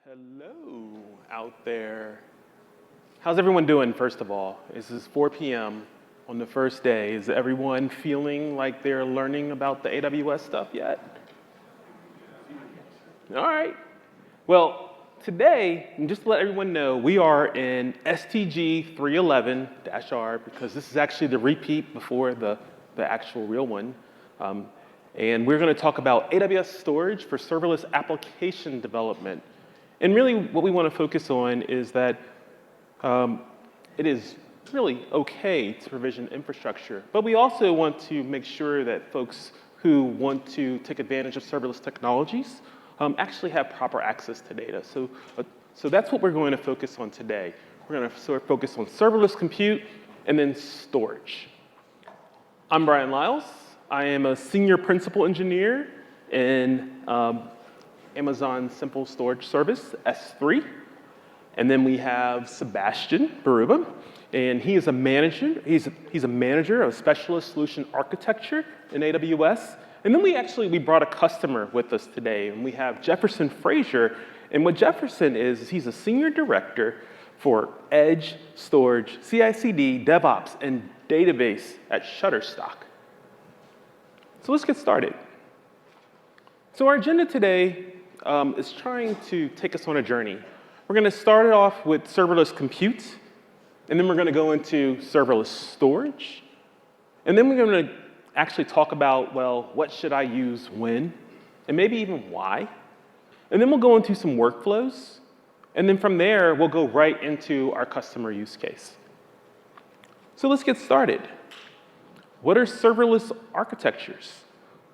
Hello out there. How's everyone doing, first of all? This is 4 p.m. on the first day. Is everyone feeling like they're learning about the AWS stuff yet? All right. Well, today, and just to let everyone know, we are in STG311-R because this is actually the repeat before the actual real one. And we're going to talk about AWS storage for serverless application development. And really, what we want to focus on is that it is really okay to provision infrastructure, but we also want to make sure that folks who want to take advantage of serverless technologies actually have proper access to data. So that's what we're going to focus on today. We're going to sort of focus on serverless compute and then storage. I'm Brian Lyles. I am a senior principal engineer in Amazon Simple Storage Service, S3. And then we have Sebastian Baruba, and he is a manager. He's a manager of specialist solution architecture in AWS. And then we brought a customer with us today, and we have Jefferson Frazier. And what Jefferson is he's a senior director for Edge, Storage, CI/CD, DevOps, and Database at Shutterstock. So let's get started. So our agenda today is trying to take us on a journey. We're going to start it off with serverless compute, and then we're going to go into serverless storage, and then we're going to actually talk about, well, what should I use when, and maybe even why. And then we'll go into some workflows, and then from there, we'll go right into our customer use case. So let's get started. What are serverless architectures?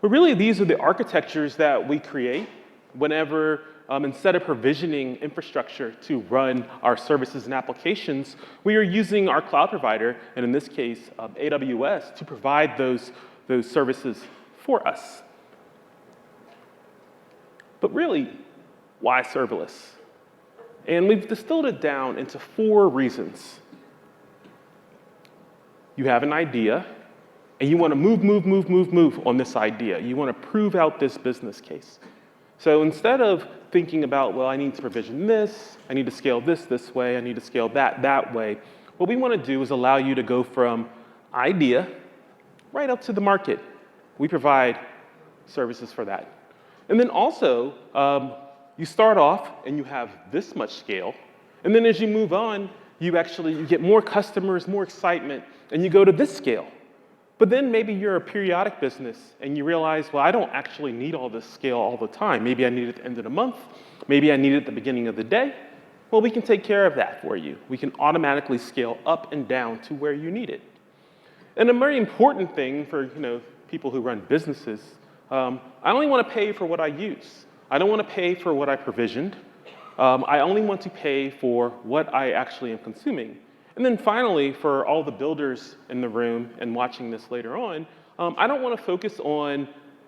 Well, really, these are the architectures that we create whenever, instead of provisioning infrastructure to run our services and applications, we are using our cloud provider, and in this case, AWS, to provide those services for us. But really, why serverless? And we've distilled it down into 4 reasons. You have an idea, and you want to move on this idea. You want to prove out this business case. So instead of thinking about, well, I need to provision this, I need to scale this way, I need to scale that way, what we want to do is allow you to go from idea right up to the market. We provide services for that. And then also, you start off and you have this much scale, and then as you move on, you get more customers, more excitement, and you go to this scale. But then maybe you're a periodic business and you realize, well, I don't actually need all this scale all the time. Maybe I need it at the end of the month. Maybe I need it at the beginning of the day. Well, we can take care of that for you. We can automatically scale up and down to where you need it. And a very important thing for people who run businesses, I only want to pay for what I use. I don't want to pay for what I provisioned. I only want to pay for what I actually am consuming. And then finally, for all the builders in the room and watching this later on, I don't want to focus on,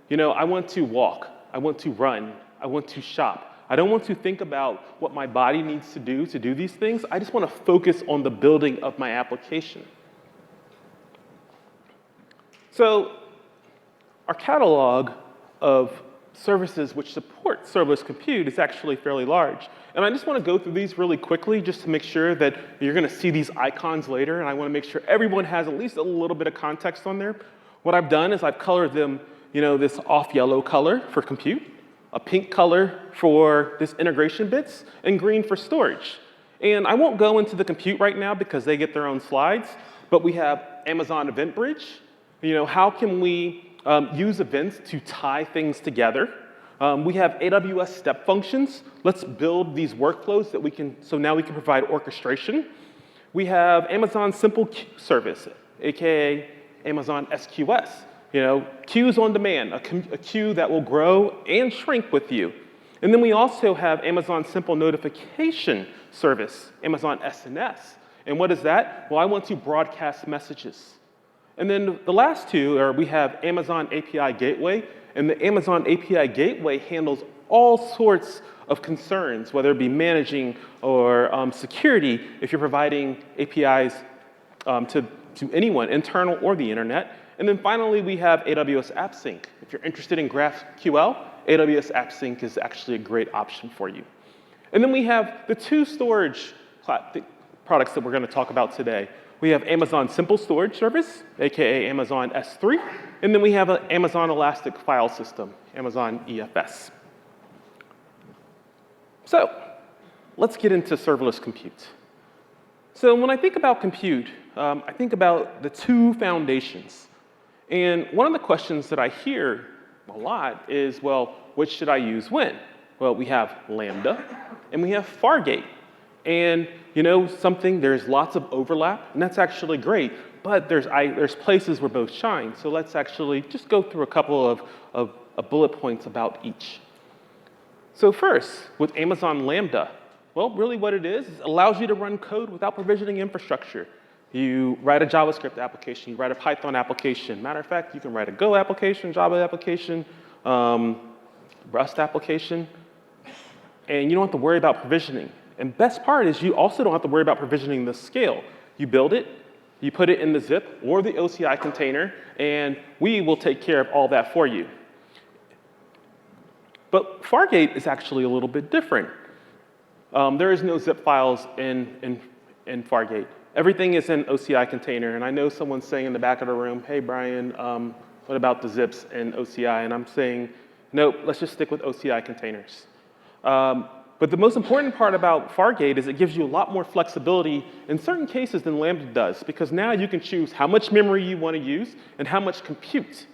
I want to walk, I want to run, I want to shop. I don't want to think about what my body needs to do these things. I just want to focus on the building of my application. So our catalog of services which support serverless compute is actually fairly large. And I just want to go through these really quickly just to make sure that you're going to see these icons later, and I want to make sure everyone has at least a little bit of context on there. What I've done is I've colored them, this off yellow color for compute, a pink color for this integration bits, and green for storage. And I won't go into the compute right now because they get their own slides, but we have Amazon Event Bridge. How can we use events to tie things together? We have AWS step functions. Let's build these workflows so now we can provide orchestration. We have Amazon Simple Queue Service, aka Amazon SQS. Queues on demand, a queue that will grow and shrink with you. And then we also have Amazon Simple Notification Service, Amazon SNS. And what is that? Well, I want to broadcast messages. And then the last two are we have Amazon API Gateway, and the Amazon API Gateway handles all sorts of concerns, whether it be managing or security, if you're providing APIs to anyone, internal or the internet. And then finally, we have AWS AppSync. If you're interested in GraphQL, AWS AppSync is actually a great option for you. And then we have the two storage products that we're going to talk about today. We have Amazon Simple Storage Service, aka Amazon S3, and then we have an Amazon Elastic File System, Amazon EFS. So let's get into serverless compute. So when I think about compute, I think about the two foundations. And one of the questions that I hear a lot is, well, which should I use when? Well, we have Lambda and we have Fargate. And you know something, there's lots of overlap, and that's actually great, but there's places where both shine. So let's actually just go through a couple of bullet points about each. So first, with Amazon Lambda, well, really what it is allows you to run code without provisioning infrastructure. You write a JavaScript application, you write a Python application. Matter of fact, you can write a Go application, Java application, Rust application, and you don't have to worry about provisioning. And best part is you also don't have to worry about provisioning the scale. You build it, you put it in the zip or the OCI container, and we will take care of all that for you. But Fargate is actually a little bit different. There is no zip files in Fargate. Everything is in OCI container, and I know someone's saying in the back of the room, hey, Brian, what about the zips in OCI? And I'm saying, nope, let's just stick with OCI containers. But the most important part about Fargate is it gives you a lot more flexibility in certain cases than Lambda does, because now you can choose how much memory you want to use and how much compute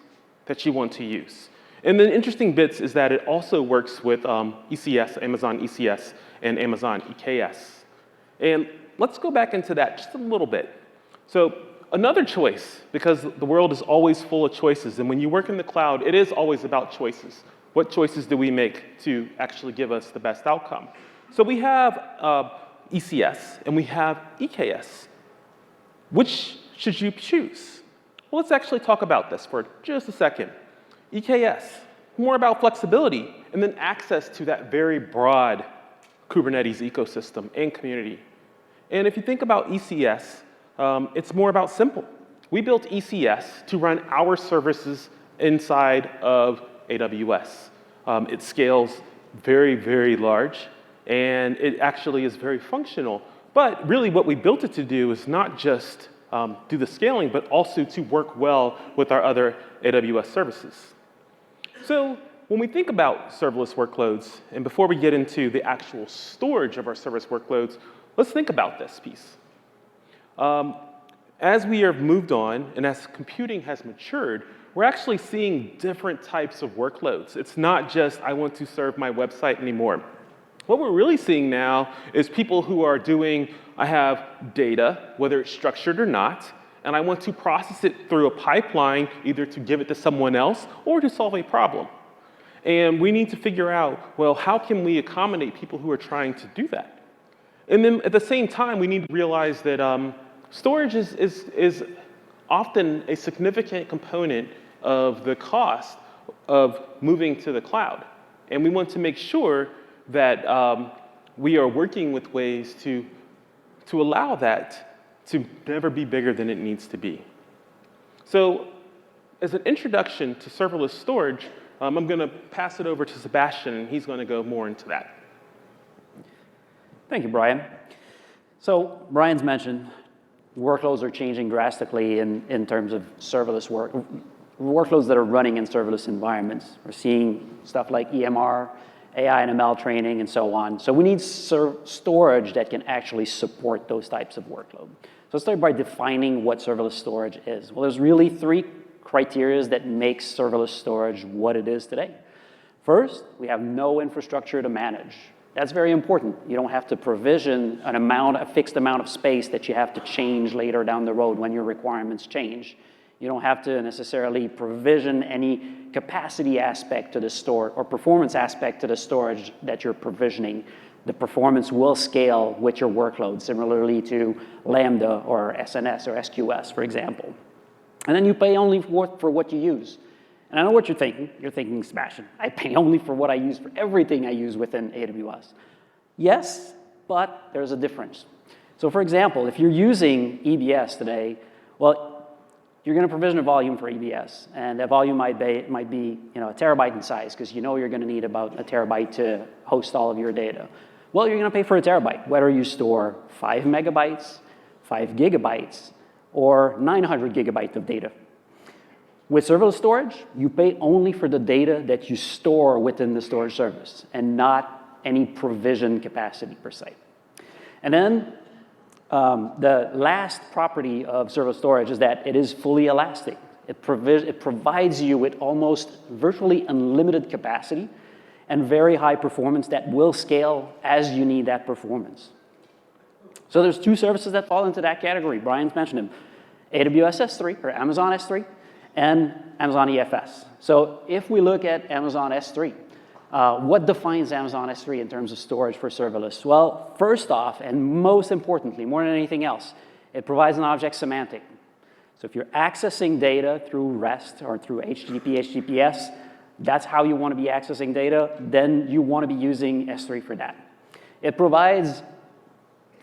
that you want to use. And the interesting bits is that it also works with ECS, Amazon ECS, and Amazon EKS. And let's go back into that just a little bit. So another choice, because the world is always full of choices, and when you work in the cloud, it is always about choices. What choices do we make to actually give us the best outcome? So we have ECS and we have EKS. Which should you choose? Well, let's actually talk about this for just a second. EKS, more about flexibility and then access to that very broad Kubernetes ecosystem and community. And if you think about ECS, it's more about simple. We built ECS to run our services inside of AWS. It scales very, very large, and it actually is very functional. But really what we built it to do is not just do the scaling, but also to work well with our other AWS services. So when we think about serverless workloads, and before we get into the actual storage of our serverless workloads, let's think about this piece. As we have moved on, and as computing has matured, we're actually seeing different types of workloads. It's not just, I want to serve my website anymore. What we're really seeing now is people who are doing, I have data, whether it's structured or not, and I want to process it through a pipeline, either to give it to someone else or to solve a problem. And we need to figure out, well, how can we accommodate people who are trying to do that? And then at the same time, we need to realize that storage is often a significant component of the cost of moving to the cloud. And we want to make sure that we are working with ways to allow that to never be bigger than it needs to be. So as an introduction to serverless storage, I'm going to pass it over to Sebastian, and he's going to go more into that. Thank you, Brian. So Brian's mentioned workloads are changing drastically in terms of serverless workloads that are running in serverless environments. We're seeing stuff like EMR, AI and ML training, and so on. So we need storage that can actually support those types of workload. So let's start by defining what serverless storage is. Well, there's really three criteria that makes serverless storage what it is today. First, we have no infrastructure to manage. That's very important. You don't have to provision a fixed amount of space that you have to change later down the road when your requirements change. You don't have to necessarily provision any capacity aspect to the store or performance aspect to the storage that you're provisioning. The performance will scale with your workload, similarly to Lambda or SNS or SQS, for example. And then you pay only for what you use. And I know what you're thinking. You're thinking, Sebastian, I pay only for what I use for everything I use within AWS. Yes, but there's a difference. So for example, if you're using EBS today, well, you're going to provision a volume for EBS, and that volume might be a terabyte in size, because you know you're going to need about a terabyte to host all of your data. Well, you're going to pay for a terabyte, whether you store 5 megabytes, 5 gigabytes, or 900 gigabytes of data. With serverless storage, you pay only for the data that you store within the storage service and not any provision capacity per se. And then the last property of serverless storage is that it is fully elastic. It provides you with almost virtually unlimited capacity and very high performance that will scale as you need that performance. So there's two services that fall into that category. Brian's mentioned them: AWS S3, or Amazon S3, and Amazon EFS. So if we look at Amazon S3, what defines Amazon S3 in terms of storage for serverless? Well, first off, and most importantly, more than anything else, it provides an object semantic. So if you're accessing data through REST or through HTTP, HTTPS, that's how you want to be accessing data, then you want to be using S3 for that. It provides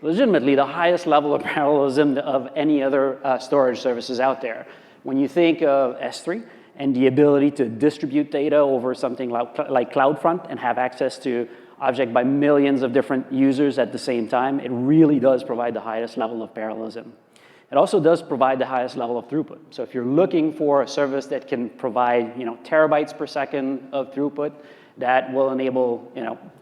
legitimately the highest level of parallelism of any other storage services out there. When you think of S3 and the ability to distribute data over something like CloudFront and have access to object by millions of different users at the same time, it really does provide the highest level of parallelism. It also does provide the highest level of throughput. So if you're looking for a service that can provide, terabytes per second of throughput, that will enable,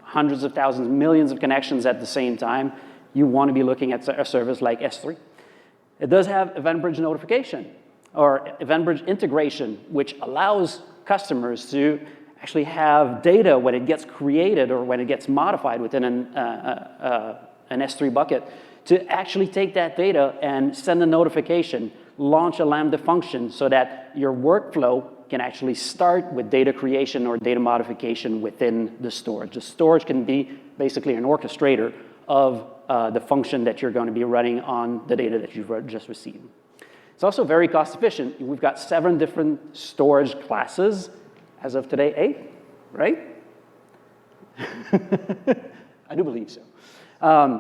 hundreds of thousands, millions of connections at the same time, you want to be looking at a service like S3. It does have Event Bridge notification, or Event Bridge integration, which allows customers to actually have data when it gets created or when it gets modified within an S3 bucket, to actually take that data and send a notification, launch a Lambda function so that your workflow can actually start with data creation or data modification within the storage. The storage can be basically an orchestrator of the function that you're going to be running on the data that you've just received. It's also very cost efficient. We've got 7 different storage classes. As of today, 8, right? I do believe so.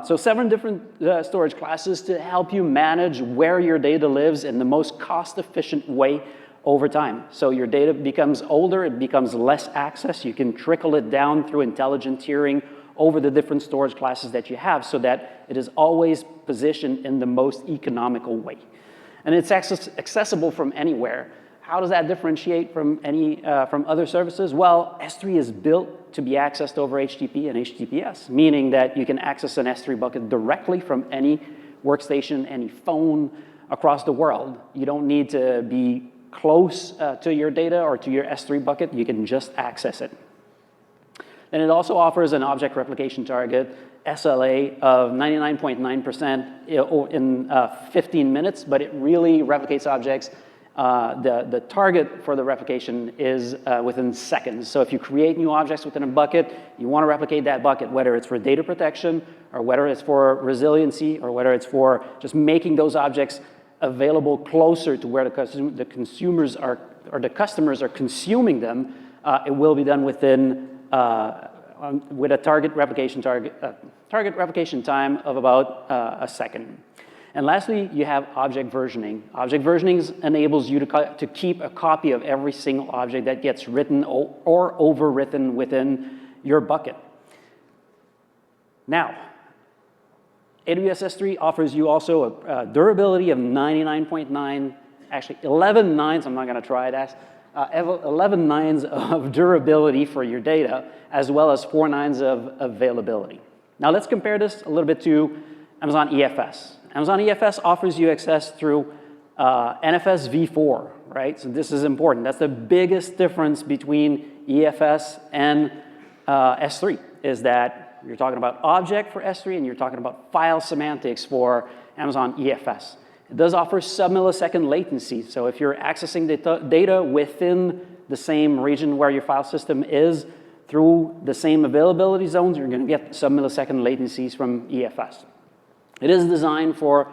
So 7 different storage classes to help you manage where your data lives in the most cost-efficient way over time. So your data becomes older, it becomes less access. You can trickle it down through intelligent tiering over the different storage classes that you have so that it is always positioned in the most economical way. And it's accessible from anywhere. How does that differentiate from from other services? Well, S3 is built to be accessed over HTTP and HTTPS, meaning that you can access an S3 bucket directly from any workstation, any phone across the world. You don't need to be close to your data or to your S3 bucket. You can just access it. And it also offers an object replication target, SLA, of 99.9% in 15 minutes, but it really replicates objects. The target for the replication is within seconds. So if you create new objects within a bucket, you want to replicate that bucket, whether it's for data protection, or whether it's for resiliency, or whether it's for just making those objects available closer to where the consumers are, or the customers are consuming them. It will be done within with a target replication time of about a second. And lastly, you have object versioning. Object versioning enables you to keep a copy of every single object that gets written or overwritten within your bucket. Now, AWS S3 offers you also a durability of 99.9, actually 11 nines, I'm not going to try it, 11 nines of durability for your data, as well as 4 nines of availability. Now let's compare this a little bit to Amazon EFS. Amazon EFS offers you access through NFS v4, right? So this is important. That's the biggest difference between EFS and S3, is that you're talking about object for S3 and you're talking about file semantics for Amazon EFS. It does offer sub-millisecond latency. So if you're accessing data within the same region where your file system is through the same availability zones, you're going to get sub-millisecond latencies from EFS. It is designed for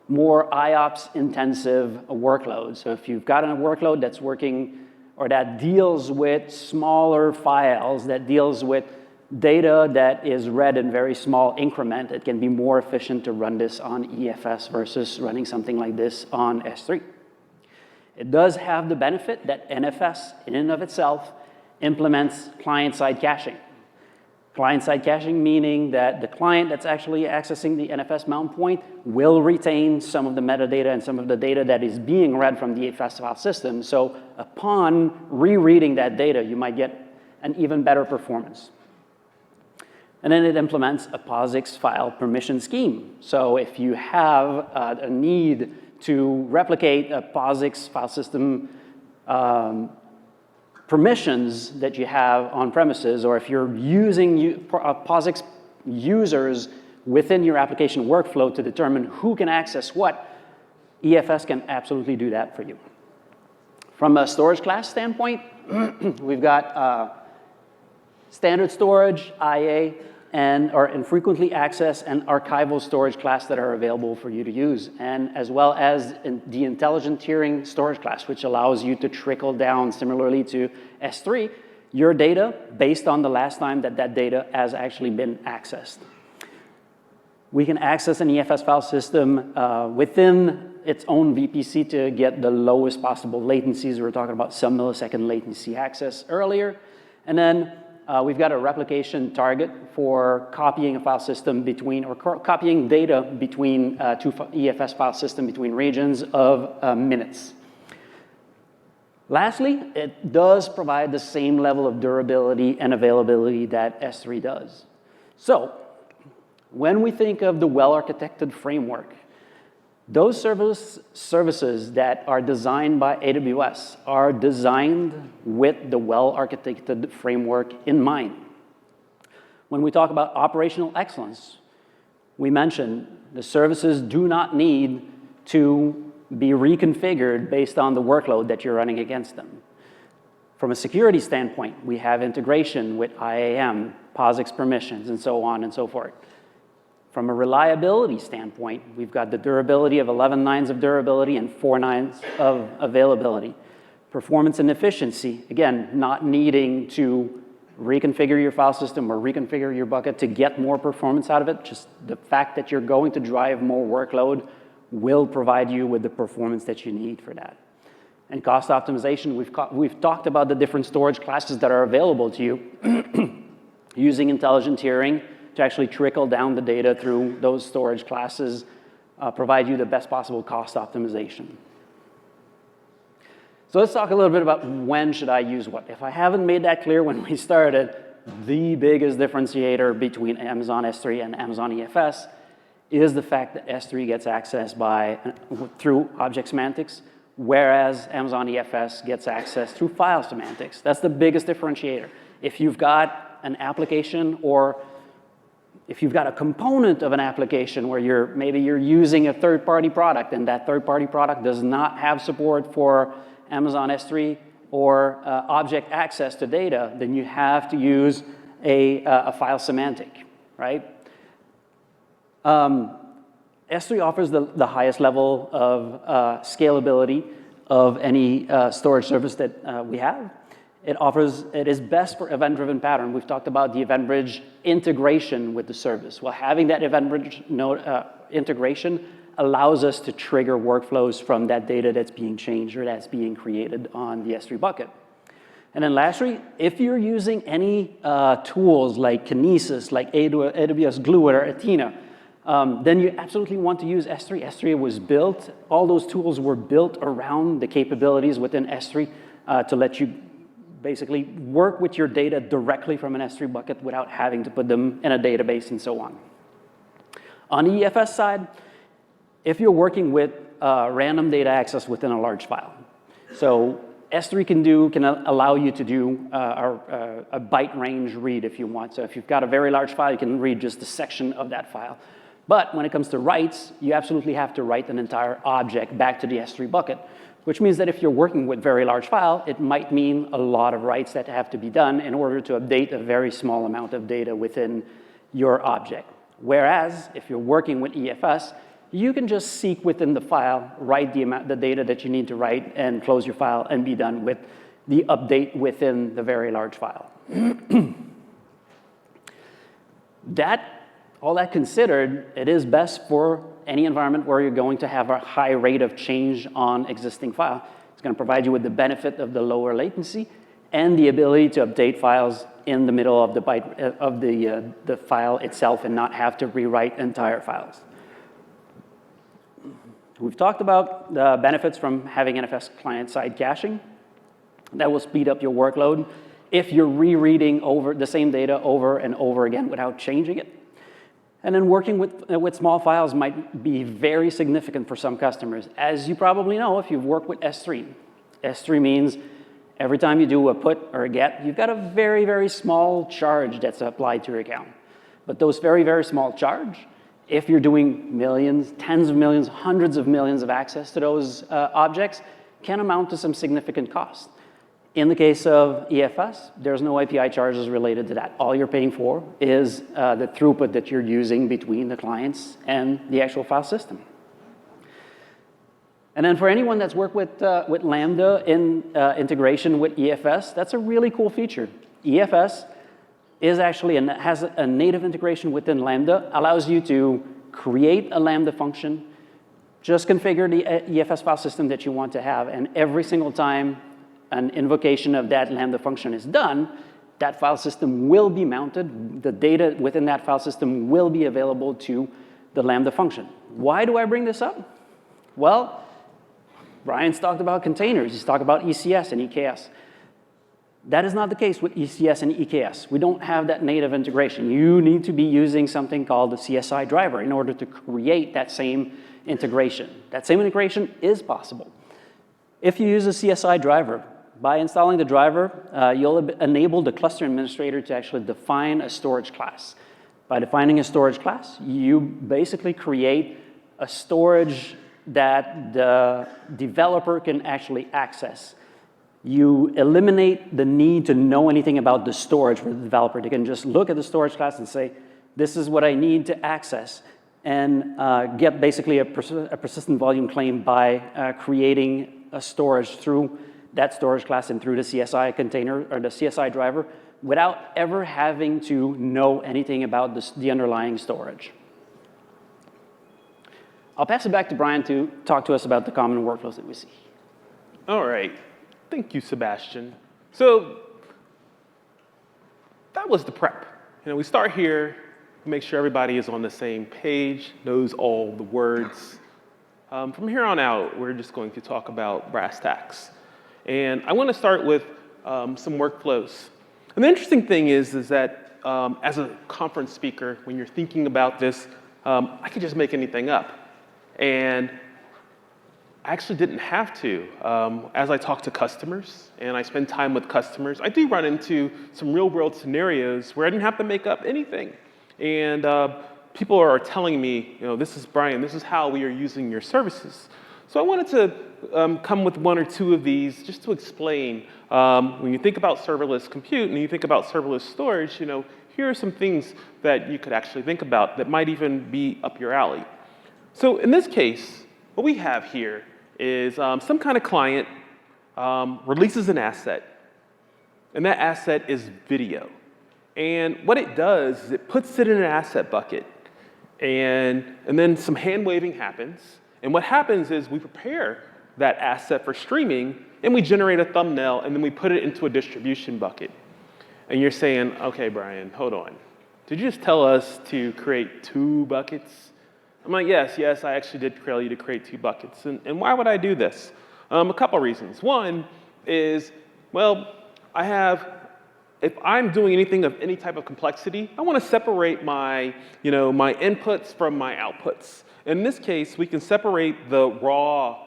more IOPS-intensive workloads. So if you've got a workload that's working or that deals with smaller files, that deals with data that is read in very small increment, it can be more efficient to run this on EFS versus running something like this on S3. It does have the benefit that NFS, in and of itself, implements client-side caching. Client-side caching, meaning that the client that's actually accessing the NFS mount point will retain some of the metadata and some of the data that is being read from the EFS file system. So upon rereading that data, you might get an even better performance. And then it implements a POSIX file permission scheme. So if you have a need to replicate a POSIX file system permissions that you have on premises, or if you're using POSIX users within your application workflow to determine who can access what, EFS can absolutely do that for you. From a storage class standpoint, we've got standard storage, IA, and infrequently accessed and archival storage class that are available for you to use, and as well as the intelligent tiering storage class, which allows you to trickle down, similarly to S3, your data based on the last time that that data has actually been accessed. We can access an EFS file system within its own VPC to get the lowest possible latencies. We were talking about some millisecond latency access earlier. And then we've got a replication target for copying a file system between, or copying data between two EFS file system between regions of minutes. Lastly, it does provide the same level of durability and availability that S3 does. So when we think of the well-architected framework, those services that are designed by AWS are designed with the well-architected framework in mind. When we talk about operational excellence, we mentioned the services do not need to be reconfigured based on the workload that you're running against them. From a security standpoint, we have integration with IAM, POSIX permissions, and so on and so forth. From a reliability standpoint, we've got the durability of 11 nines of durability and 4 nines of availability. Performance and efficiency, again, not needing to reconfigure your file system or reconfigure your bucket to get more performance out of it. Just the fact that you're going to drive more workload will provide you with the performance that you need for that. And cost optimization, we've talked about the different storage classes that are available to you using intelligent tiering to actually trickle down the data through those storage classes, provide you the best possible cost optimization. So let's talk a little bit about when should I use what. If I haven't made that clear when we started, the biggest differentiator between Amazon S3 and Amazon EFS is the fact that S3 gets access through object semantics, whereas Amazon EFS gets access through file semantics. That's the biggest differentiator. If you've got an application, or if you've got a component of an application where maybe you're using a third-party product and that third-party product does not have support for Amazon S3 or object access to data, then you have to use a file semantic, right? S3 offers the highest level of scalability of any storage service that we have. It is best for event-driven pattern. We've talked about the event bridge integration with the service. Well, having that event bridge integration allows us to trigger workflows from that data that's being changed or that's being created on the S3 bucket. And then lastly, if you're using any tools like Kinesis, like AWS Glue or Athena, then you absolutely want to use S3. S3 was built, all those tools were built around the capabilities within S3 to let you basically work with your data directly from an S3 bucket without having to put them in a database and so on. On the EFS side, if you're working with random data access within a large file, so S3 can allow you to do a byte range read if you want. So if you've got a very large file, you can read just a section of that file. But when it comes to writes, you absolutely have to write an entire object back to the S3 bucket, which means that if you're working with very large file, it might mean a lot of writes that have to be done in order to update a very small amount of data within your object. Whereas if you're working with EFS, you can just seek within the file, write the data that you need to write, and close your file and be done with the update within the very large file. All that considered, it is best for any environment where you're going to have a high rate of change on existing file. It's going to provide you with the benefit of the lower latency and the ability to update files in the middle of the byte of the file itself and not have to rewrite entire files. We've talked about the benefits from having NFS client-side caching. That will speed up your workload if you're rereading over the same data over and over again without changing it. And then working with small files might be very significant for some customers. As you probably know, if you've worked with S3. S3 means every time you do a put or a get, you've got a very, very small charge that's applied to your account. But those very, very small charge, if you're doing millions, tens of millions, hundreds of millions of access to those objects, can amount to some significant cost. In the case of EFS, there's no API charges related to that. All you're paying for is the throughput that you're using between the clients and the actual file system. And then for anyone that's worked with Lambda in integration with EFS, that's a really cool feature. EFS is actually has a native integration within Lambda, allows you to create a Lambda function, just configure the EFS file system that you want to have, and every single time an invocation of that Lambda function is done, that file system will be mounted. The data within that file system will be available to the Lambda function. Why do I bring this up? Well, Brian's talked about containers. He's talked about ECS and EKS. That is not the case with ECS and EKS. We don't have that native integration. You need to be using something called the CSI driver in order to create that same integration. That same integration is possible. If you use a CSI driver, by installing the driver, you'll enable the cluster administrator to actually define a storage class. By defining a storage class, you basically create a storage that the developer can actually access. You eliminate the need to know anything about the storage for the developer. They can just look at the storage class and say, this is what I need to access, and get basically a persistent volume claim by creating a storage through that storage class and through the CSI container or the CSI driver without ever having to know anything about the underlying storage. I'll pass it back to Brian to talk to us about the common workflows that we see. All right. Thank you, Sebastian. So that was the prep. We start here, make sure everybody is on the same page, knows all the words. From here on out, we're just going to talk about brass tacks. And I want to start with some workflows. And the interesting thing is that as a conference speaker, when you're thinking about this, I could just make anything up. And I actually didn't have to. As I talk to customers and I spend time with customers, I do run into some real world scenarios where I didn't have to make up anything. And people are telling me, this is Brian, this is how we are using your services. So I wanted to come with one or two of these just to explain. When you think about serverless compute and you think about serverless storage, here are some things that you could actually think about that might even be up your alley. So in this case, what we have here is some kind of client releases an asset, and that asset is video. And what it does is it puts it in an asset bucket, and then some hand waving happens. And what happens is we prepare that asset for streaming, and we generate a thumbnail, and then we put it into a distribution bucket. And you're saying, okay, Brian, hold on. Did you just tell us to create 2 buckets? I'm like, yes, I actually did tell you to create 2 buckets. And why would I do this? A couple reasons. One is, well, if I'm doing anything of any type of complexity, I want to separate my inputs from my outputs. In this case, we can separate the raw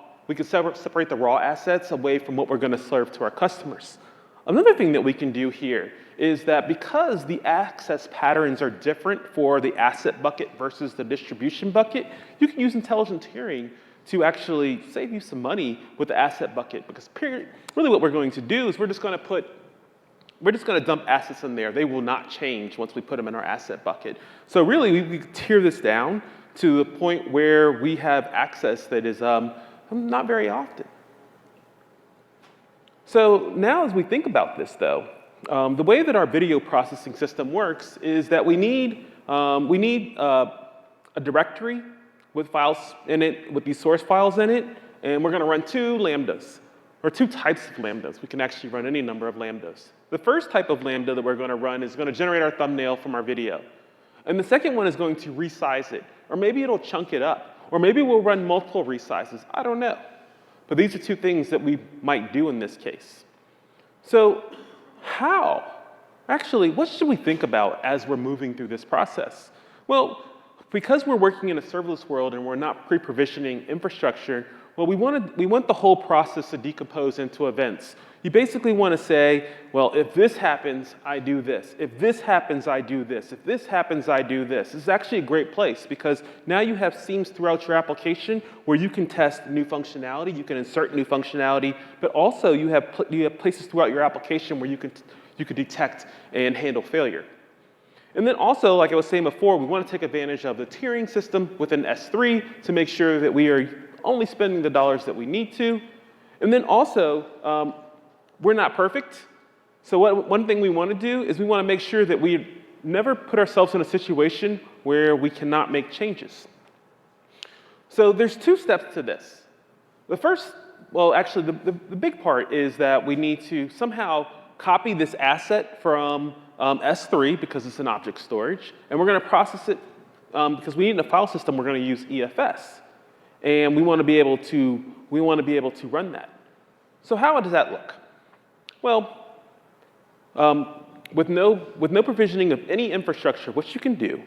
assets away from what we're going to serve to our customers. Another thing that we can do here is that because the access patterns are different for the asset bucket versus the distribution bucket, you can use intelligent tiering to actually save you some money with the asset bucket. Because really what we're going to do is we're just going to dump assets in there. They will not change once we put them in our asset bucket. So really, we tier this down to the point where we have access that is not very often. So now as we think about this, though, the way that our video processing system works is that we need a directory with files in it, with these source files in it, and we're going to run 2 lambdas. or two types of lambdas. We can actually run any number of lambdas. The first type of lambda that we're going to run is going to generate our thumbnail from our video. And the second one is going to resize it. Or maybe it'll chunk it up. Or maybe we'll run multiple resizes. I don't know. But these are two things that we might do in this case. So how? Actually, what should we think about as we're moving through this process? Well, because we're working in a serverless world and we're not pre-provisioning infrastructure, well, we want the whole process to decompose into events. You basically want to say, well, if this happens, I do this. If this happens, I do this. If this happens, I do this. This is actually a great place because now you have seams throughout your application where you can test new functionality, you can insert new functionality, but also you have places throughout your application where you could detect and handle failure. And then also, like I was saying before, we want to take advantage of the tiering system within S3 to make sure that we are only spending the dollars that we need to. And then also, we're not perfect. So one thing we want to do is we want to make sure that we never put ourselves in a situation where we cannot make changes. So there's two steps to this. The first, well, actually, the big part is that we need to somehow copy this asset from S3 because it's an object storage, and we're going to process it because we need a file system. We're going to use EFS, and we want to be able to run that. So how does that look? Well, with no provisioning of any infrastructure, what you can do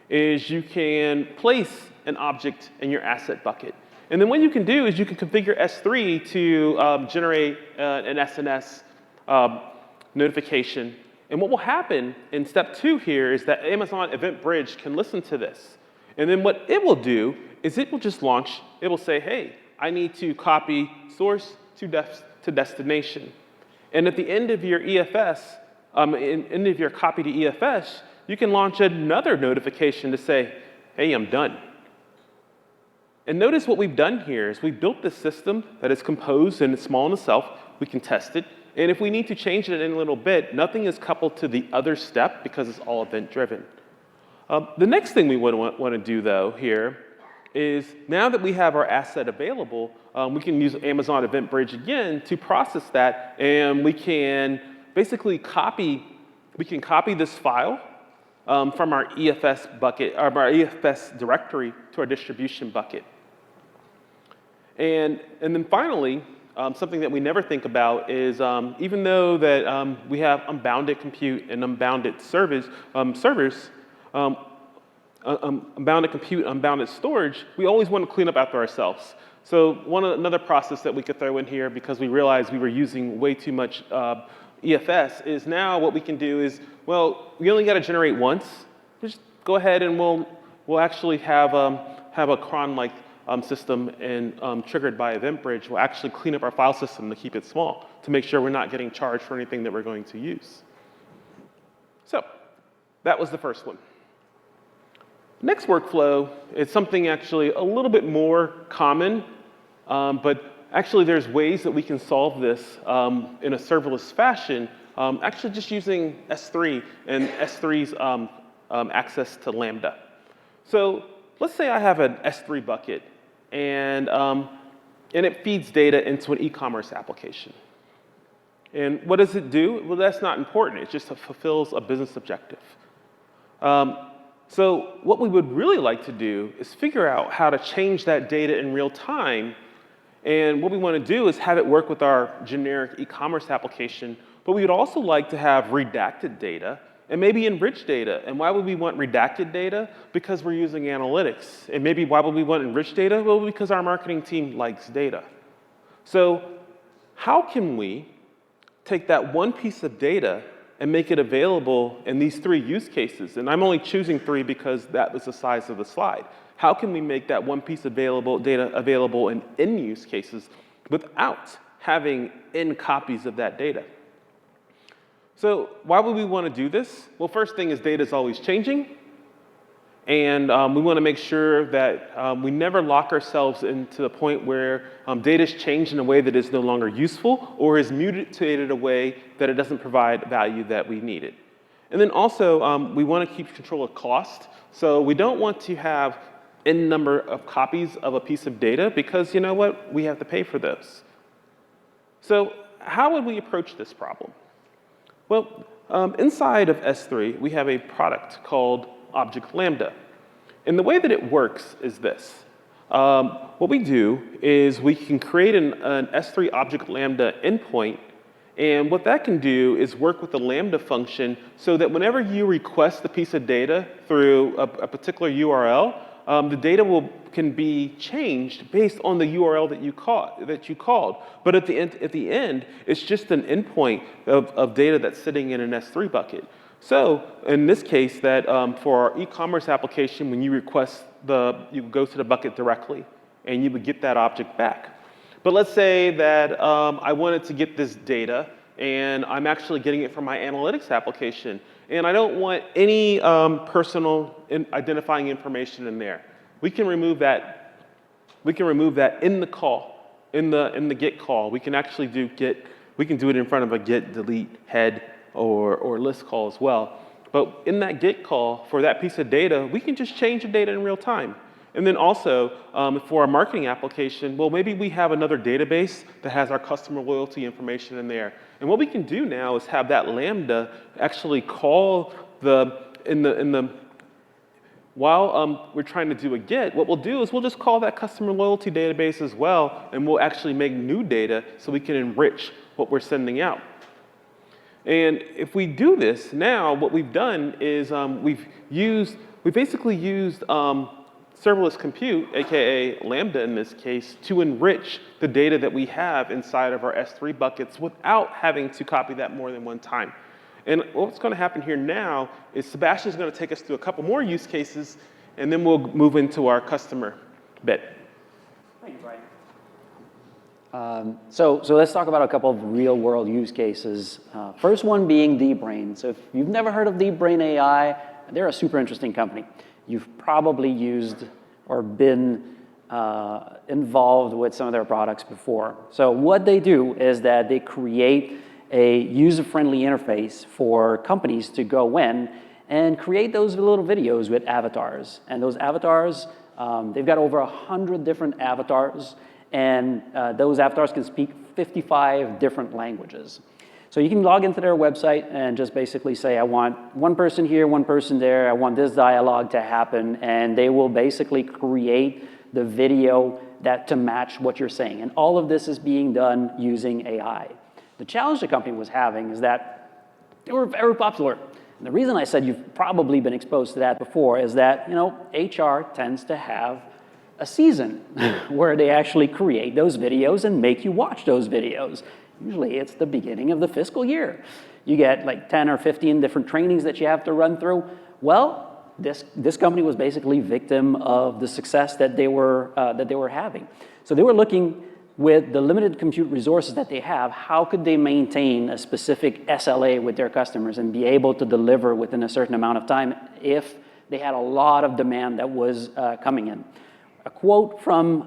is you can place an object in your asset bucket, and then what you can do is you can configure S3 to generate an SNS notification. And what will happen in step 2 here is that Amazon Event Bridge can listen to this. And then what it will do is it will just launch. It will say, hey, I need to copy source to destination. And at the end of your EFS, end of your copy to EFS, you can launch another notification to say, hey, I'm done. And notice what we've done here is we built this system that is composed and it's small in itself. We can test it. And if we need to change it in a little bit, nothing is coupled to the other step because it's all event-driven. The next thing we want to do, though, here is now that we have our asset available, we can use Amazon Event Bridge again to process that, and we can basically copy this file from our EFS bucket, or our EFS directory to our distribution bucket. And then finally, something that we never think about is even though that we have unbounded compute and unbounded servers, unbounded compute, unbounded storage, we always want to clean up after ourselves. So another process that we could throw in here because we realized we were using way too much EFS is now what we can do is, well, we only got to generate once. Just go ahead and we'll actually have a cron-like system and triggered by Event Bridge will actually clean up our file system to keep it small, to make sure we're not getting charged for anything that we're going to use. So that was the first one. Next workflow is something actually a little bit more common, but actually there's ways that we can solve this in a serverless fashion, actually just using S3 and S3's access to Lambda. So let's say I have an S3 bucket, and it feeds data into an e-commerce application. And what does it do? Well, that's not important. It just fulfills a business objective. So what we would really like to do is figure out how to change that data in real time. And what we want to do is have it work with our generic e-commerce application. But we would also like to have redacted data and maybe enriched data. And why would we want redacted data? Because we're using analytics. And maybe why would we want enriched data? Well, because our marketing team likes data. So how can we take that one piece of data and make it available in these 3 use cases? And I'm only choosing 3 because that was the size of the slide. How can we make that one piece of data available in N use cases without having N copies of that data? So why would we want to do this? Well, first thing is data is always changing. And we want to make sure that we never lock ourselves into the point where data is changed in a way that is no longer useful or is mutated in a way that it doesn't provide value that we needed. And then also, we want to keep control of cost. So we don't want to have N number of copies of a piece of data because, you know what, we have to pay for those. So how would we approach this problem? Well, inside of S3, we have a product called Object Lambda. And the way that it works is this. What we do is we can create an S3 Object Lambda endpoint, and what that can do is work with the Lambda function so that whenever you request a piece of data through a particular URL, the data can be changed based on the URL that you called. But at the end, it's just an endpoint of data that's sitting in an S3 bucket. So in this case, that for our e-commerce application, when you request you go to the bucket directly, and you would get that object back. But let's say that I wanted to get this data, and I'm actually getting it from my analytics application, and I don't want any personal identifying information in there. We can remove that. We can remove that in the call, in the get call. We can actually do get. We can do it in front of a get, delete, head, or list call as well. But in that get call for that piece of data, we can just change the data in real time. And then also, for our marketing application, well, maybe we have another database that has our customer loyalty information in there. And what we can do now is have that Lambda actually call while we're trying to do a get, what we'll do is we'll just call that customer loyalty database as well, and we'll actually make new data so we can enrich what we're sending out. And if we do this now, what we've done is we've basically used serverless compute, aka Lambda in this case, to enrich the data that we have inside of our S3 buckets without having to copy that more than one time. And what's going to happen here now is Sebastian's going to take us through a couple more use cases, and then we'll move into our customer bit. Thank you, Brian. So let's talk about a couple of real-world use cases. First one being DeepBrain. So if you've never heard of DeepBrain AI, they're a super interesting company. You've probably used or been involved with some of their products before. So what they do is that they create a user-friendly interface for companies to go in and create those little videos with avatars. And those avatars, they've got over 100 different avatars, and those avatars can speak 55 different languages. So you can log into their website and just basically say, I want one person here, one person there, I want this dialogue to happen, and they will basically create the video to match what you're saying. And all of this is being done using AI. The challenge the company was having is that they were very popular. And the reason I said you've probably been exposed to that before is that, HR tends to have a season where they actually create those videos and make you watch those videos. Usually it's the beginning of the fiscal year. You get like 10 or 15 different trainings that you have to run through. Well, this company was basically victim of the success that they were having. So they were looking, with the limited compute resources that they have, how could they maintain a specific SLA with their customers and be able to deliver within a certain amount of time if they had a lot of demand that was coming in. A quote from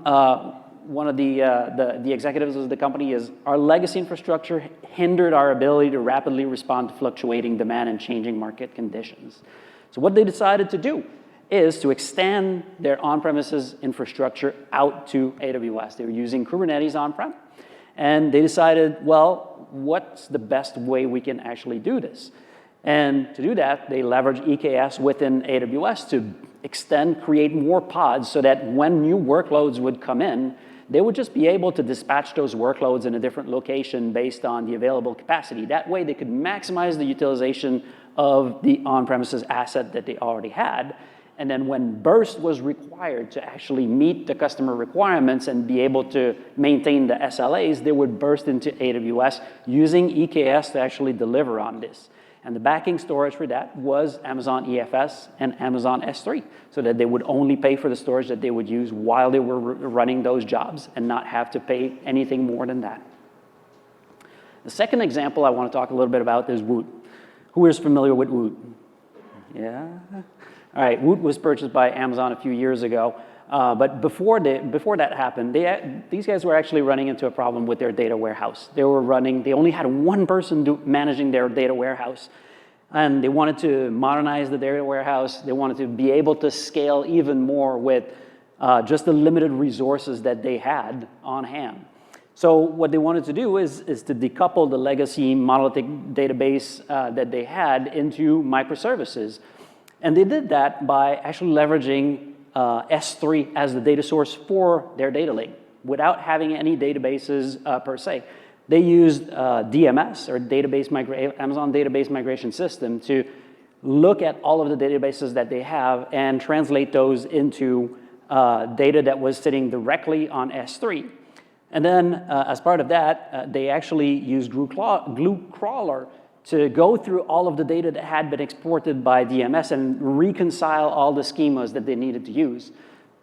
one of the executives of the company is, "Our legacy infrastructure hindered our ability to rapidly respond to fluctuating demand and changing market conditions." So what they decided to do is to extend their on-premises infrastructure out to AWS. They were using Kubernetes on-prem, and they decided, well, what's the best way we can actually do this? And to do that, they leveraged EKS within AWS to create more pods so that when new workloads would come in, they would just be able to dispatch those workloads in a different location based on the available capacity. That way, they could maximize the utilization of the on-premises asset that they already had. And then when burst was required to actually meet the customer requirements and be able to maintain the SLAs, they would burst into AWS using EKS to actually deliver on this. And the backing storage for that was Amazon EFS and Amazon S3, so that they would only pay for the storage that they would use while they were running those jobs and not have to pay anything more than that. The second example I want to talk a little bit about is Woot. Who is familiar with Woot? Yeah? All right, Woot was purchased by Amazon a few years ago, but before that happened, these guys were actually running into a problem with their data warehouse. They only had one person managing their data warehouse, and they wanted to modernize the data warehouse. They wanted to be able to scale even more with just the limited resources that they had on hand. So what they wanted to do is to decouple the legacy monolithic database that they had into microservices. And they did that by actually leveraging S3 as the data source for their data lake without having any databases per se. They used DMS, or Amazon Database Migration System, to look at all of the databases that they have and translate those into data that was sitting directly on S3. And then, as part of that, they actually used Glue Crawler to go through all of the data that had been exported by DMS and reconcile all the schemas that they needed to use.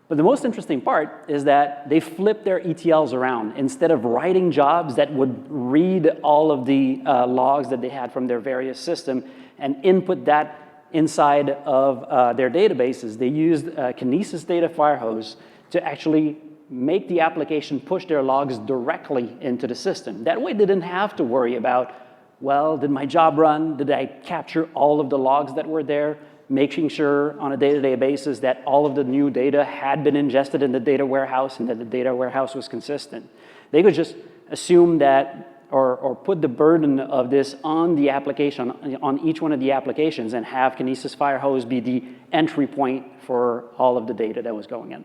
But the most interesting part is that they flipped their ETLs around. Instead of writing jobs that would read all of the logs that they had from their various systems and input that inside of their databases, they used Kinesis Data Firehose to actually make the application push their logs directly into the system. That way they didn't have to worry about, well, did my job run? Did I capture all of the logs that were there? Making sure on a day-to-day basis that all of the new data had been ingested in the data warehouse and that the data warehouse was consistent. They could just assume that or put the burden of this on the application, on each one of the applications, and have Kinesis Firehose be the entry point for all of the data that was going in.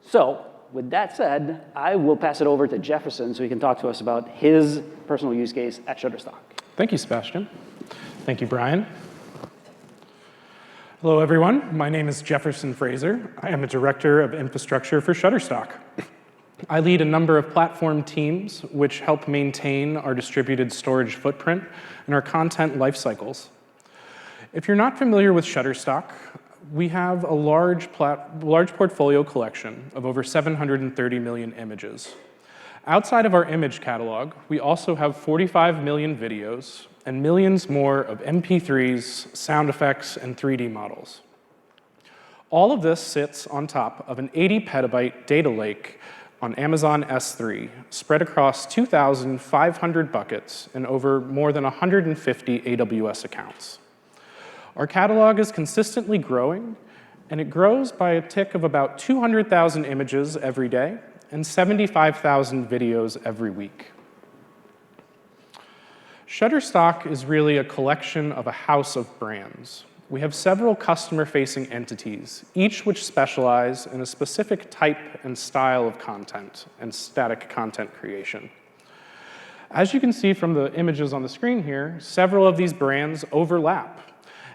So, with that said, I will pass it over to Jefferson so he can talk to us about his personal use case at Shutterstock. Thank you, Sebastian. Thank you, Brian. Hello, everyone. My name is Jefferson Fraser. I am a director of infrastructure for Shutterstock. I lead a number of platform teams which help maintain our distributed storage footprint and our content lifecycles. If you're not familiar with Shutterstock, we have a large portfolio collection of over 730 million images. Outside of our image catalog, we also have 45 million videos and millions more of MP3s, sound effects, and 3D models. All of this sits on top of an 80 petabyte data lake on Amazon S3, spread across 2,500 buckets and over more than 150 AWS accounts. Our catalog is consistently growing, and it grows by a tick of about 200,000 images every day and 75,000 videos every week. Shutterstock is really a collection of a house of brands. We have several customer-facing entities, each which specialize in a specific type and style of content and static content creation. As you can see from the images on the screen here, several of these brands overlap.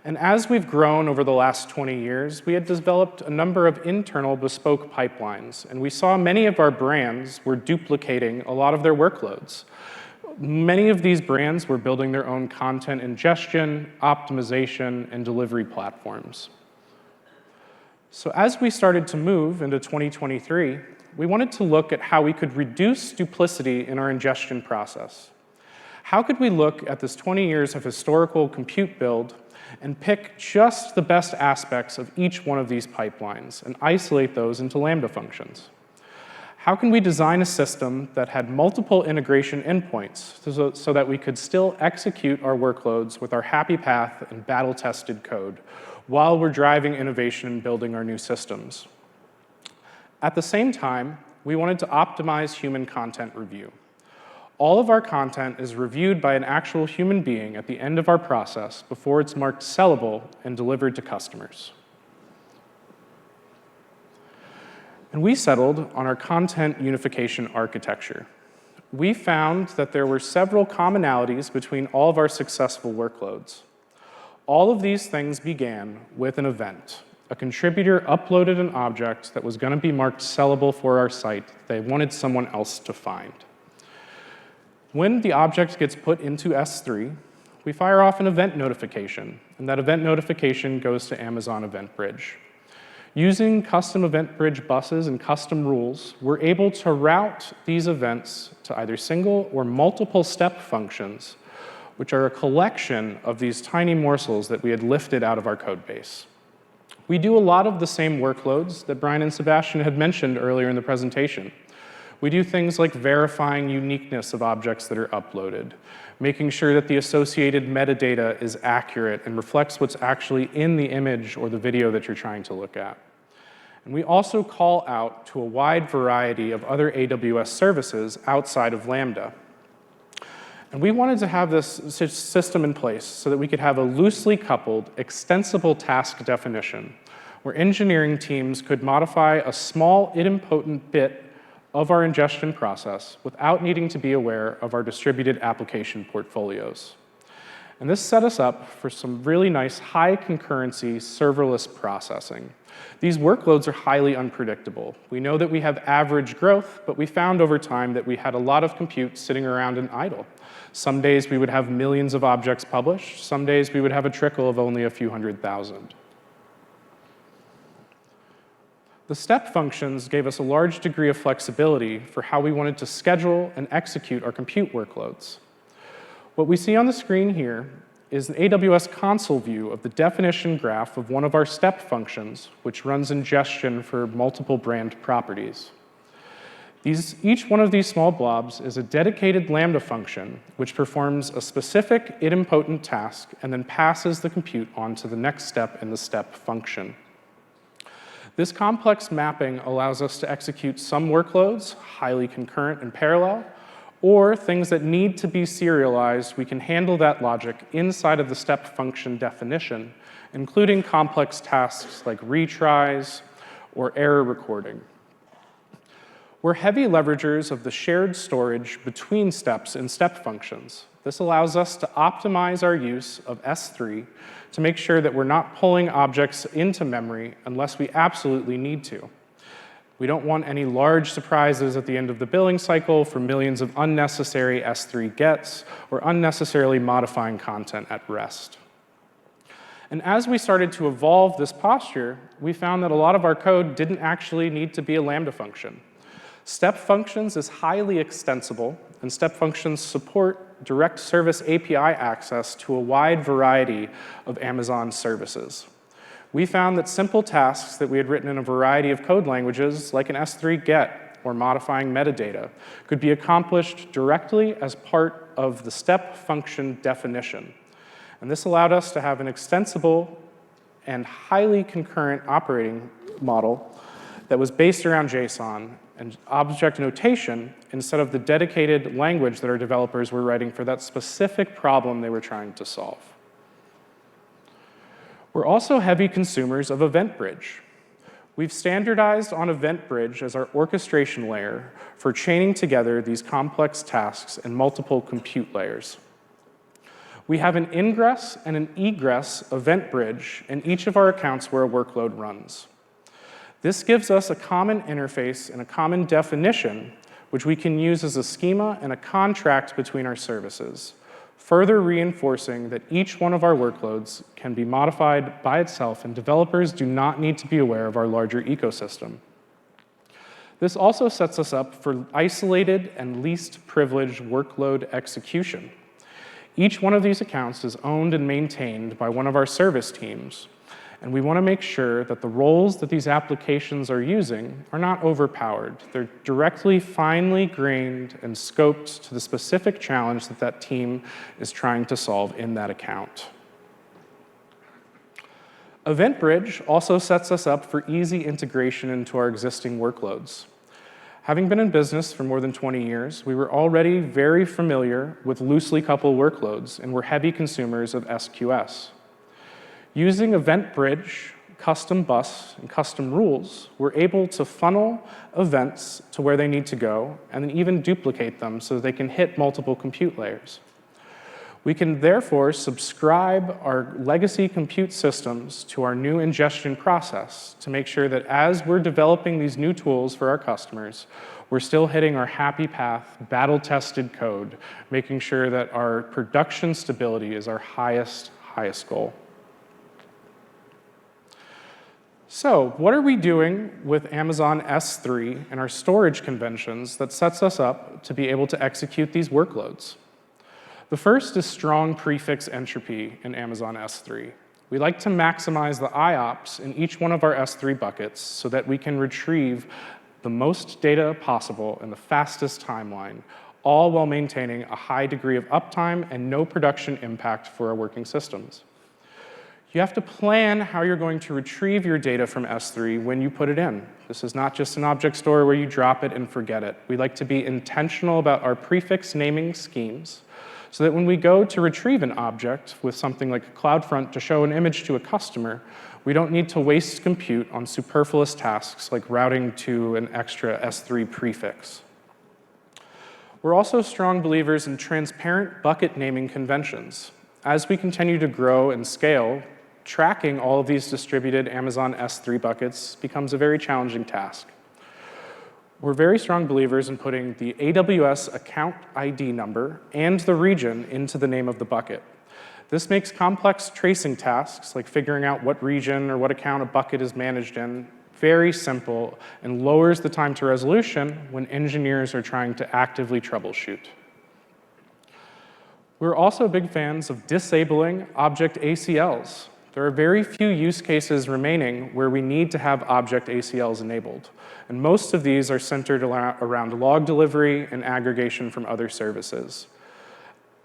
And as we've grown over the last 20 years, we had developed a number of internal bespoke pipelines, and we saw many of our brands were duplicating a lot of their workloads. Many of these brands were building their own content ingestion, optimization, and delivery platforms. So as we started to move into 2023, we wanted to look at how we could reduce duplicity in our ingestion process. How could we look at this 20 years of historical compute build and pick just the best aspects of each one of these pipelines and isolate those into Lambda functions? How can we design a system that had multiple integration endpoints so that we could still execute our workloads with our happy path and battle-tested code while we're driving innovation and building our new systems? At the same time, we wanted to optimize human content review. All of our content is reviewed by an actual human being at the end of our process before it's marked sellable and delivered to customers. And we settled on our content unification architecture. We found that there were several commonalities between all of our successful workloads. All of these things began with an event. A contributor uploaded an object that was going to be marked sellable for our site that they wanted someone else to find. When the object gets put into S3, we fire off an event notification, and that event notification goes to Amazon Event Bridge. Using custom Event Bridge buses and custom rules, we're able to route these events to either single or multiple step functions, which are a collection of these tiny morsels that we had lifted out of our code base. We do a lot of the same workloads that Brian and Sebastian had mentioned earlier in the presentation. We do things like verifying uniqueness of objects that are uploaded, making sure that the associated metadata is accurate and reflects what's actually in the image or the video that you're trying to look at. And we also call out to a wide variety of other AWS services outside of Lambda. And we wanted to have this system in place so that we could have a loosely coupled, extensible task definition where engineering teams could modify a small, idempotent bit of our ingestion process without needing to be aware of our distributed application portfolios. And this set us up for some really nice high concurrency serverless processing. These workloads are highly unpredictable. We know that we have average growth, but we found over time that we had a lot of compute sitting around and idle. Some days we would have millions of objects published. Some days we would have a trickle of only a few 100,000. The step functions gave us a large degree of flexibility for how we wanted to schedule and execute our compute workloads. What we see on the screen here is an AWS console view of the definition graph of one of our step functions, which runs ingestion for multiple brand properties. Each one of these small blobs is a dedicated Lambda function, which performs a specific idempotent task and then passes the compute on to the next step in the step function. This complex mapping allows us to execute some workloads, highly concurrent and parallel, or things that need to be serialized. We can handle that logic inside of the step function definition, including complex tasks like retries or error recording. We're heavy leveragers of the shared storage between steps in step functions. This allows us to optimize our use of S3 to make sure that we're not pulling objects into memory unless we absolutely need to. We don't want any large surprises at the end of the billing cycle for millions of unnecessary S3 gets or unnecessarily modifying content at rest. And as we started to evolve this posture, we found that a lot of our code didn't actually need to be a Lambda function. Step functions is highly extensible, and step functions support direct service API access to a wide variety of Amazon services. We found that simple tasks that we had written in a variety of code languages, like an S3 get or modifying metadata, could be accomplished directly as part of the step function definition. And this allowed us to have an extensible and highly concurrent operating model that was based around JSON and object notation instead of the dedicated language that our developers were writing for that specific problem they were trying to solve. We're also heavy consumers of EventBridge. We've standardized on EventBridge as our orchestration layer for chaining together these complex tasks in multiple compute layers. We have an ingress and an egress EventBridge in each of our accounts where a workload runs. This gives us a common interface and a common definition, which we can use as a schema and a contract between our services, further reinforcing that each one of our workloads can be modified by itself, and developers do not need to be aware of our larger ecosystem. This also sets us up for isolated and least privileged workload execution. Each one of these accounts is owned and maintained by one of our service teams, and we want to make sure that the roles that these applications are using are not overpowered. They're directly, finely grained and scoped to the specific challenge that that team is trying to solve in that account. EventBridge also sets us up for easy integration into our existing workloads. Having been in business for more than 20 years, we were already very familiar with loosely coupled workloads and were heavy consumers of SQS. Using EventBridge, custom bus, and custom rules, we're able to funnel events to where they need to go and then even duplicate them so that they can hit multiple compute layers. We can therefore subscribe our legacy compute systems to our new ingestion process to make sure that as we're developing these new tools for our customers, we're still hitting our happy path, battle-tested code, making sure that our production stability is our highest goal. So what are we doing with Amazon S3 and our storage conventions that sets us up to be able to execute these workloads? The first is strong prefix entropy in Amazon S3. We like to maximize the IOPS in each one of our S3 buckets so that we can retrieve the most data possible in the fastest timeline, all while maintaining a high degree of uptime and no production impact for our working systems. You have to plan how you're going to retrieve your data from S3 when you put it in. This is not just an object store where you drop it and forget it. We like to be intentional about our prefix naming schemes so that when we go to retrieve an object with something like a CloudFront to show an image to a customer, we don't need to waste compute on superfluous tasks like routing to an extra S3 prefix. We're also strong believers in transparent bucket naming conventions. As we continue to grow and scale, tracking all of these distributed Amazon S3 buckets becomes a very challenging task. We're very strong believers in putting the AWS account ID number and the region into the name of the bucket. This makes complex tracing tasks, like figuring out what region or what account a bucket is managed in, very simple and lowers the time to resolution when engineers are trying to actively troubleshoot. We're also big fans of disabling object ACLs. There are very few use cases remaining where we need to have object ACLs enabled. And most of these are centered around log delivery and aggregation from other services.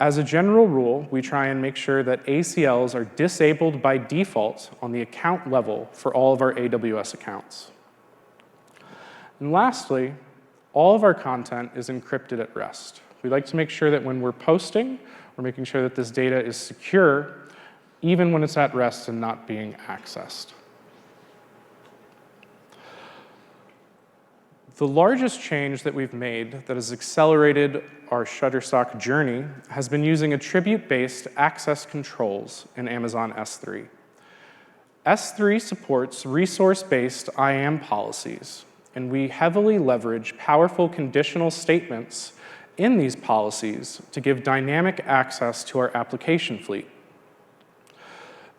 As a general rule, we try and make sure that ACLs are disabled by default on the account level for all of our AWS accounts. And lastly, all of our content is encrypted at rest. We like to make sure that when we're posting, we're making sure that this data is secure even when it's at rest and not being accessed. The largest change that we've made that has accelerated our Shutterstock journey has been using attribute-based access controls in Amazon S3. S3 supports resource-based IAM policies, and we heavily leverage powerful conditional statements in these policies to give dynamic access to our application fleet.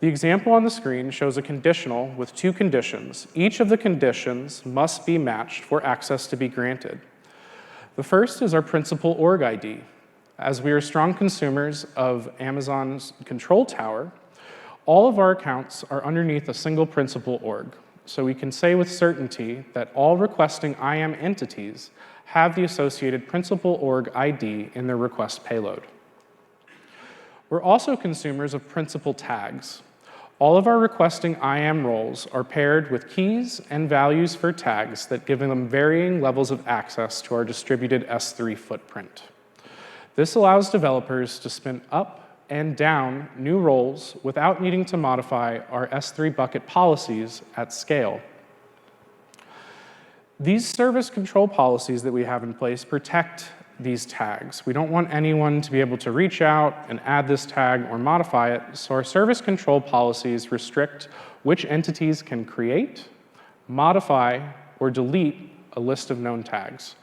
The example on the screen shows a conditional with two conditions. Each of the conditions must be matched for access to be granted. The first is our principal org ID. As we are strong consumers of Amazon's control tower, all of our accounts are underneath a single principal org. So we can say with certainty that all requesting IAM entities have the associated principal org ID in their request payload. We're also consumers of principal tags. All of our requesting IAM roles are paired with keys and values for tags that give them varying levels of access to our distributed S3 footprint. This allows developers to spin up and down new roles without needing to modify our S3 bucket policies at scale. These service control policies that we have in place protect these tags. We don't want anyone to be able to reach out and add this tag or modify it, so our service control policies restrict which entities can create, modify, or delete a list of known tags.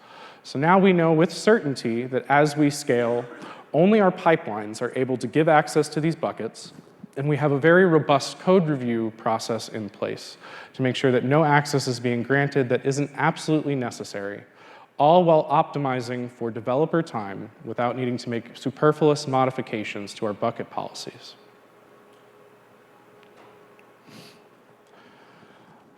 So now we know with certainty that as we scale, only our pipelines are able to give access to these buckets, and we have a very robust code review process in place to make sure that no access is being granted that isn't absolutely necessary, all while optimizing for developer time without needing to make superfluous modifications to our bucket policies.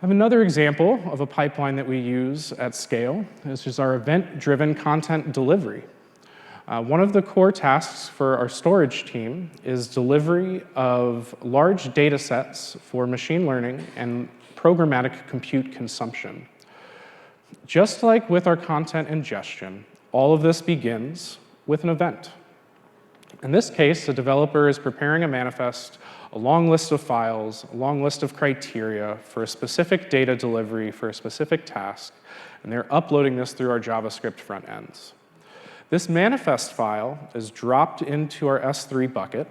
I have another example of a pipeline that we use at scale. This is our event-driven content delivery. One of the core tasks for our storage team is delivery of large data sets for machine learning and programmatic compute consumption. Just like with our content ingestion, all of this begins with an event. In this case, the developer is preparing a manifest, a long list of files, a long list of criteria for a specific data delivery for a specific task, and they're uploading this through our JavaScript front ends. This manifest file is dropped into our S3 bucket,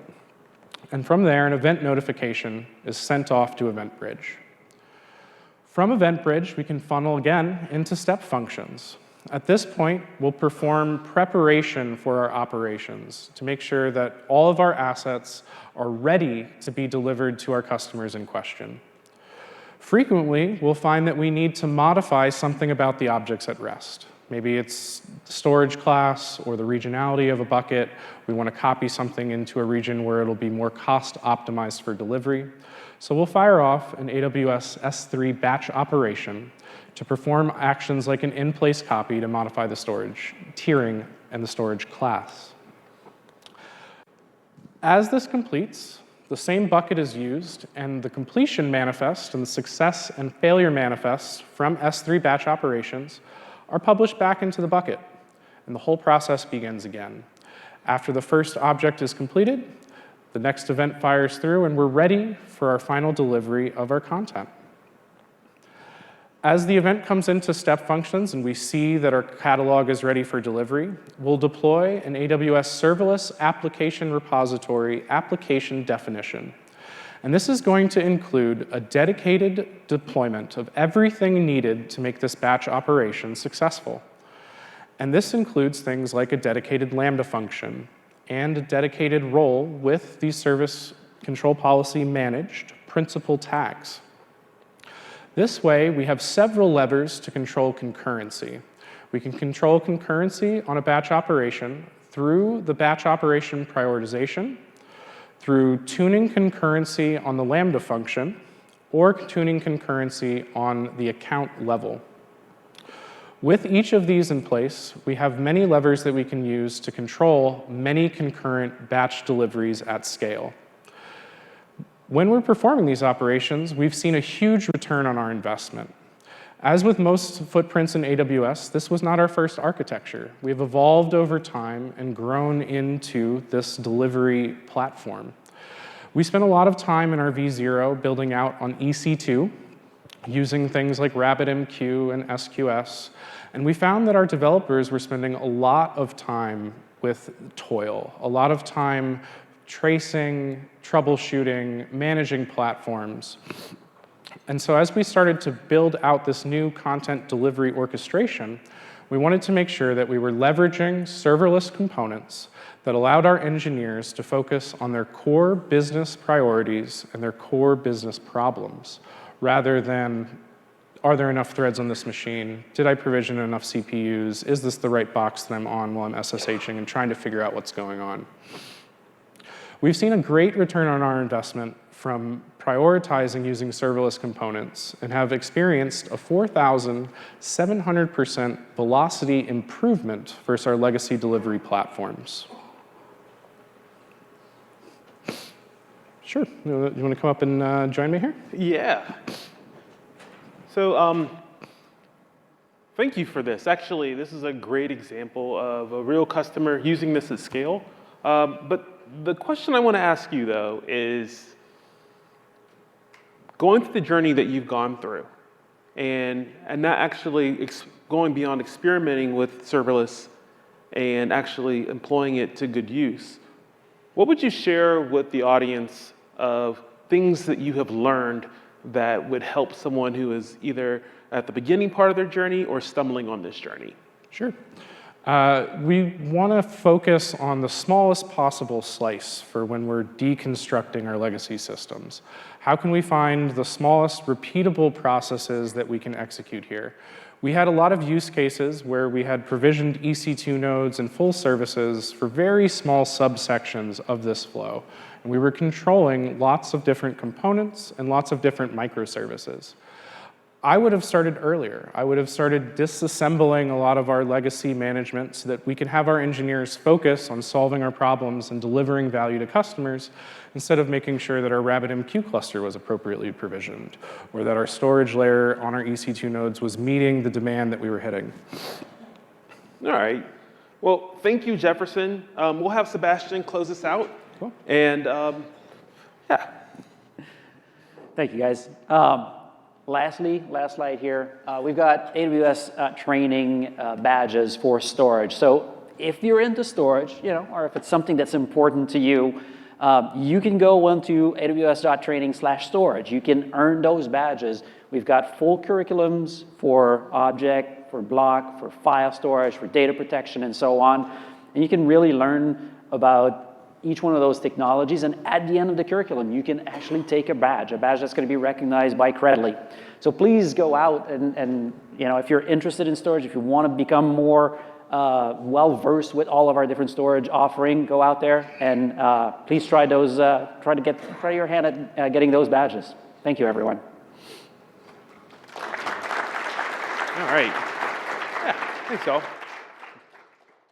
and from there, an event notification is sent off to EventBridge. From EventBridge, we can funnel again into step functions. At this point, we'll perform preparation for our operations to make sure that all of our assets are ready to be delivered to our customers in question. Frequently, we'll find that we need to modify something about the objects at rest. Maybe it's the storage class or the regionality of a bucket. We want to copy something into a region where it'll be more cost optimized for delivery. So we'll fire off an AWS S3 batch operation to perform actions like an in-place copy to modify the storage tiering and the storage class. As this completes, The same bucket is used, and the completion manifest and the success and failure manifests from S3 batch operations are published back into the bucket, and the whole process begins again. After the first object is completed, the next event fires through, and we're ready for our final delivery of our content. As the event comes into step functions and we see that our catalog is ready for delivery, we'll deploy an AWS serverless application repository application definition. And this is going to include a dedicated deployment of everything needed to make this batch operation successful. And this includes things like a dedicated Lambda function and a dedicated role with the service control policy managed principal tags. This way, we have several levers to control concurrency. We can control concurrency on a batch operation through the batch operation prioritization, through tuning concurrency on the Lambda function, or tuning concurrency on the account level. With each of these in place, we have many levers that we can use to control many concurrent batch deliveries at scale. When we're performing these operations, we've seen a huge return on our investment. As with most footprints in AWS, this was not our first architecture. We've evolved over time and grown into this delivery platform. We spent a lot of time in our V0 building out on EC2, using things like RabbitMQ and SQS, and we found that our developers were spending a lot of time with toil, a lot of time tracing, troubleshooting, managing platforms. And so as we started to build out this new content delivery orchestration, we wanted to make sure that we were leveraging serverless components that allowed our engineers to focus on their core business priorities and their core business problems, rather than, are there enough threads on this machine? Did I provision enough CPUs? Is this the right box that I'm on while I'm SSHing and trying to figure out what's going on? We've seen a great return on our investment from prioritizing using serverless components and have experienced a 4,700% velocity improvement versus our legacy delivery platforms. Sure, you want to come up and join me here? Yeah. So thank you for this. Actually, this is a great example of a real customer using this at scale. But the question I want to ask you, though, is going through the journey that you've gone through and not actually going beyond experimenting with serverless and actually employing it to good use, what would you share with the audience of things that you have learned that would help someone who is either at the beginning part of their journey or stumbling on this journey? Sure. We want to focus on the smallest possible slice for when we're deconstructing our legacy systems. How can we find the smallest repeatable processes that we can execute here? We had a lot of use cases where we had provisioned EC2 nodes and full services for very small subsections of this flow. And we were controlling lots of different components and lots of different microservices. I would have started earlier. I would have started disassembling a lot of our legacy management so that we could have our engineers focus on solving our problems and delivering value to customers instead of making sure that our RabbitMQ cluster was appropriately provisioned or that our storage layer on our EC2 nodes was meeting the demand that we were hitting. All right. Well, thank you, Jefferson. We'll have Sebastian close us out. Cool. And yeah. Thank you, guys. Lastly, last slide here, we've got AWS training badges for storage. So if you're into storage, or if it's something that's important to you, you can go onto aws.training/storage. You can earn those badges. We've got full curriculums for object, for block, for file storage, for data protection, and so on. And you can really learn about each one of those technologies, and at the end of the curriculum, you can actually take a badge that's going to be recognized by Credly. So please go out and if you're interested in storage, if you want to become more well-versed with all of our different storage offering, go out there and please try those. Try your hand at getting those badges. Thank you, everyone. All right. Yeah, thanks, y'all.